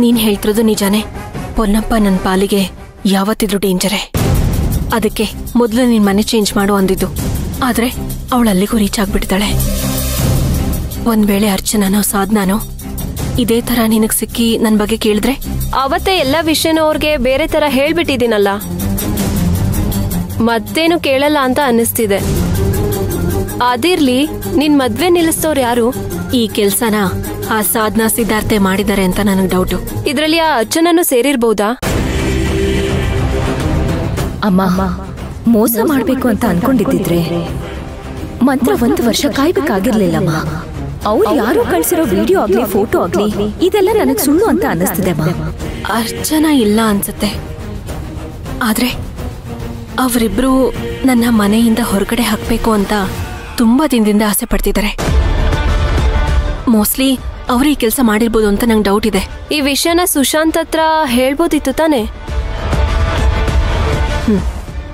ನೀನ್ ಹೇಳ್ತಿರೋದು ನಿಜಾನೇ. ಪೊನ್ನಪ್ಪ ನನ್ನ ಪಾಲಿಗೆ ಯಾವತ್ತಿದ್ರು ಡೇಂಜರೇ. ಅದಕ್ಕೆ ಮೊದಲು ನೀನ್ ಮನೆ ಚೇಂಜ್ ಮಾಡು ಅಂದಿದ್ದು. ಆದ್ರೆ ಅವಳು ಅಲ್ಲಿಗೂ ರೀಚ್ ಆಗ್ಬಿಟ್ಟಿದ್ದಾಳೆ. ಒಂದ್ ವೇಳೆ ಅರ್ಚನಾನೋ ಸಾಧನಾನೋ ಇದೇ ತರ ನಿನಗ್ ಸಿಕ್ಕಿ ನನ್ ಬಗ್ಗೆ ಕೇಳಿದ್ರೆ? ಅವತ್ತೇ ಎಲ್ಲಾ ವಿಷಯನೂ ಅವ್ರಿಗೆ ಬೇರೆ ತರ ಹೇಳ್ಬಿಟ್ಟಿದ್ದೀನಲ್ಲ, ಮತ್ತೇನು ಕೇಳಲ್ಲ ಅಂತ ಅನ್ನಿಸ್ತಿದೆ. ಅದಿರ್ಲಿ, ನಿನ್ ಮದ್ವೆ ನಿಲ್ಲಿಸ್ತವ್ರು ಯಾರು? ಈ ಕೆಲ್ಸನ ಆ ಸಾಧನಾ ಸಿದ್ಧಾರ್ಥೆ ಮಾಡಿದ್ದಾರೆ ಅಂತ ನನಗ್ ಡೌಟು. ಇದ್ರಲ್ಲಿ ಆ ಅರ್ಚನನ್ನು ಸೇರಿರ್ಬಹುದಾ? ಅಮ್ಮ, ಮೋಸ ಮಾಡ್ಬೇಕು ಅಂತ ಅನ್ಕೊಂಡಿದ್ದಿದ್ರೆ ಮಾತ್ರ 1 ವರ್ಷ ಕಾಯ್ಬೇಕಾಗಿರ್ಲಿಲ್ಲಮ್ಮ. ಅವ್ರು ಯಾರು ಕಳ್ಸಿರೋ ವಿಡಿಯೋ ಆಗ್ಲಿ ಫೋಟೋ ಆಗ್ಲಿ ಇದೆಲ್ಲ ನನಗ್ ಸುಳ್ಳು ಅಂತ ಅನ್ನಿಸ್ತಿದೆ ಅಮ್ಮ. ಅರ್ಚನಾ ಇಲ್ಲ ಅನ್ಸುತ್ತೆ. ಆದ್ರೆ ಅವರಿಬ್ರು ನನ್ನ ಮನೆಯಿಂದ ಹೊರಗಡೆ ಹಾಕ್ಬೇಕು ಅಂತ ತುಂಬಾ ದಿನದಿಂದ ಆಸೆ ಪಡ್ತಿದ್ದಾರೆ. ಮೋಸ್ಟ್ಲಿ ಅವ್ರು ಈ ಕೆಲಸ ಮಾಡಿರ್ಬೋದು ಅಂತ ನಂಗೆ ಡೌಟ್ ಇದೆ. ಈ ವಿಷಯನ ಸುಶಾಂತ್ ಹತ್ರ ಹೇಳ್ಬೋದಿತ್ತು ತಾನೆ?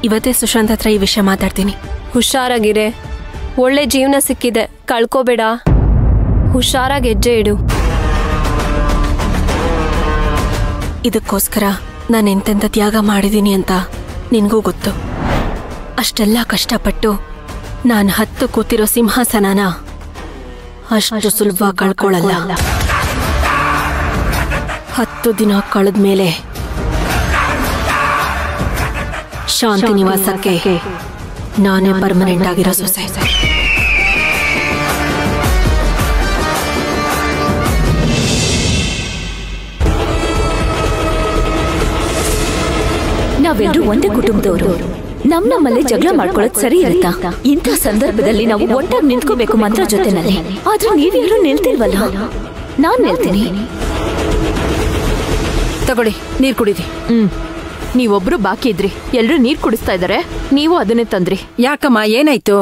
ಇವತ್ತೇ ಸುಶಾಂತ್ ಹತ್ರ ಈ ವಿಷಯ ಮಾತಾಡ್ತೀನಿ. ಹುಷಾರಾಗಿರೆ. ಒಳ್ಳೆ ಜೀವನ ಸಿಕ್ಕಿದೆ, ಕಳ್ಕೋಬೇಡ. ಹುಷಾರಾಗಿ ಹೆಜ್ಜೆ ಇಡು. ಇದಕ್ಕೋಸ್ಕರ ನಾನು ಎಂತೆಂಥ ತ್ಯಾಗ ಮಾಡಿದ್ದೀನಿ ಅಂತ ನಿನ್ಗೂ ಗೊತ್ತು. ಅಷ್ಟೆಲ್ಲ ಕಷ್ಟಪಟ್ಟು ನಾನು 10 ಕೂತಿರೋ ಸಿಂಹಾಸನನ ಅಷ್ಟು ಸುಲಭ ಕಳ್ಕೊಳ್ಳಲ್ಲ. 10 ದಿನ ಕಳೆದ್ಮೇಲೆ ಶಾಂತಿ ನಿವಾಸಕ್ಕೆ ನಾನೇ ಪರ್ಮನೆಂಟ್ ಆಗಿರೋ ಸೊಸೆ. ನಾವೆಲ್ಲರೂ ಒಂದೇ ಕುಟುಂಬದವರು. ನಮ್ಮಲ್ಲೇ ಜಗಳ ಮಾಡ್ಕೊಳ್ಳೋದು ಸರಿ ಇರುತ್ತಾ? ಇಂಥ ಸಂದರ್ಭದಲ್ಲಿ ನಾವು ಒಟ್ಟಾಗಿ ನಿಂತ್ಕೋಬೇಕು ಮಂತ್ರ ಜೊತೆನಲ್ಲಿ. ಆದ್ರೆ ನೀವ್ಯಾರು ನಿಲ್ತಿಲ್ವಲ್ಲ. ನಾನ್ ನಿಲ್ತೀನಿ. ತಗೊಳ್ಳಿ, ನೀರ್ ಕುಡಿದಿ. ನೀವೊಬ್ರು ಬಾಕಿ ಇದ್ರಿ, ಎಲ್ರು ನೀರ್ ಕುಡಿಸ್ತಾ ಇದಾರೆ, ನೀವು ಅದನ್ನೇ ತಂದ್ರಿ. ಯಾಕಮ್ಮ, ಏನಾಯ್ತು?